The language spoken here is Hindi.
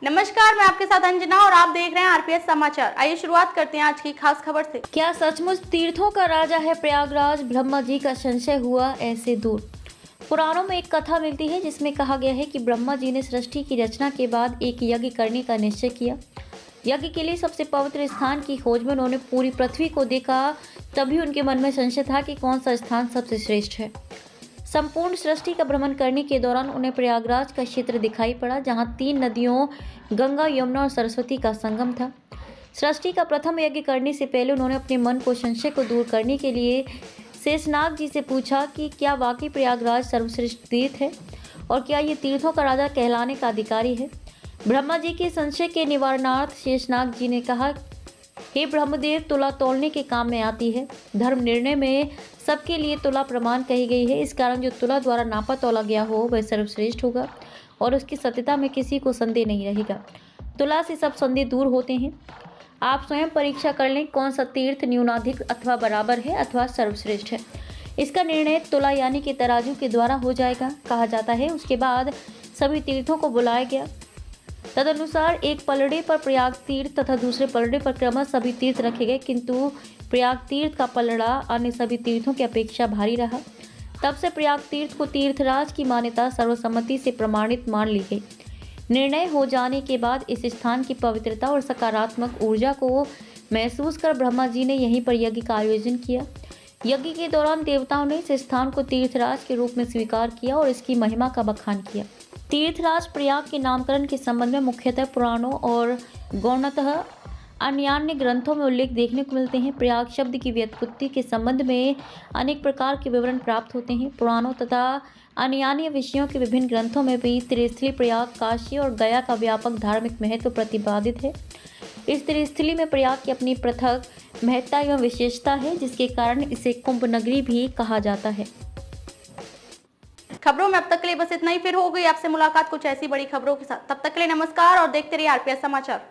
नमस्कार, मैं आपके साथ अंजना और आप देख रहे हैं आरपीएस समाचार। आइए शुरुआत करते हैं आज की खास खबर से। क्या सचमुच तीर्थों का राजा है प्रयागराज? ब्रह्मा जी का संशय हुआ ऐसे दूर। पुराणों में एक कथा मिलती है जिसमें कहा गया है कि ब्रह्मा जी ने सृष्टि की रचना के बाद एक यज्ञ करने का निश्चय किया। यज्ञ के लिए सबसे पवित्र स्थान की खोज में उन्होंने पूरी पृथ्वी को देखा। तभी उनके मन में संशय था कि कौन सा स्थान सबसे श्रेष्ठ है। संपूर्ण सृष्टि का भ्रमण करने के दौरान उन्हें प्रयागराज का क्षेत्र दिखाई पड़ा, जहां 3 नदियों गंगा, यमुना और सरस्वती का संगम था। सृष्टि का प्रथम यज्ञ करने से पहले उन्होंने अपने मन को संशय को दूर करने के लिए शेषनाग जी से पूछा कि क्या वाकई प्रयागराज सर्वश्रेष्ठ तीर्थ है और क्या ये तीर्थों का राजा कहलाने का अधिकारी है। ब्रह्मा जी के संशय के निवारणार्थ शेषनाग जी ने कहा, हे ब्रह्मदेव, तुला तौलने के काम में आती है। धर्म निर्णय में सबके लिए तुला प्रमाण कही गई है। इस कारण जो तुला द्वारा नापा तौला गया हो वह सर्वश्रेष्ठ होगा और उसकी सत्यता में किसी को संदेह नहीं रहेगा। तुला से सब संदेह दूर होते हैं। आप स्वयं परीक्षा कर लें कौन सा तीर्थ न्यूनाधिक अथवा बराबर है अथवा सर्वश्रेष्ठ है। इसका निर्णय तुला यानी कि तराजू के द्वारा हो जाएगा, कहा जाता है। उसके बाद सभी तीर्थों को बुलाया गया। तदनुसार एक पलड़े पर प्रयाग तीर्थ तथा दूसरे पलड़े पर क्रमशः सभी तीर्थ रखे गए, किंतु प्रयाग तीर्थ का पलड़ा अन्य सभी तीर्थों की अपेक्षा भारी रहा। तब से प्रयाग तीर्थ को तीर्थराज की मान्यता सर्वसम्मति से प्रमाणित मान ली गई। निर्णय हो जाने के बाद इस स्थान की पवित्रता और सकारात्मक ऊर्जा को महसूस कर ब्रह्मा जी ने यहीं पर यज्ञ का आयोजन किया। यज्ञ के दौरान देवताओं ने इस स्थान को तीर्थराज के रूप में स्वीकार किया और इसकी महिमा का बखान किया। तीर्थराज प्रयाग के नामकरण के संबंध में मुख्यतः पुराणों और गौणतः अन्यान्य ग्रंथों में उल्लेख देखने को मिलते हैं। प्रयाग शब्द की व्युत्पत्ति के संबंध में अनेक प्रकार के विवरण प्राप्त होते हैं। पुराणों तथा अन्यान्य विषयों के विभिन्न ग्रंथों में भी त्रिस्थली प्रयाग, काशी और गया का व्यापक धार्मिक महत्व प्रतिपादित है। इस त्रिस्थली में प्रयाग की अपनी पृथक महत्ता एवं विशेषता है, जिसके कारण इसे कुंभ नगरी भी कहा जाता है। खबरों में अब तक के लिए बस इतना ही। फिर हो गई आपसे मुलाकात कुछ ऐसी बड़ी खबरों के साथ। तब तक के लिए नमस्कार और देखते रहिए आरपीएस समाचार।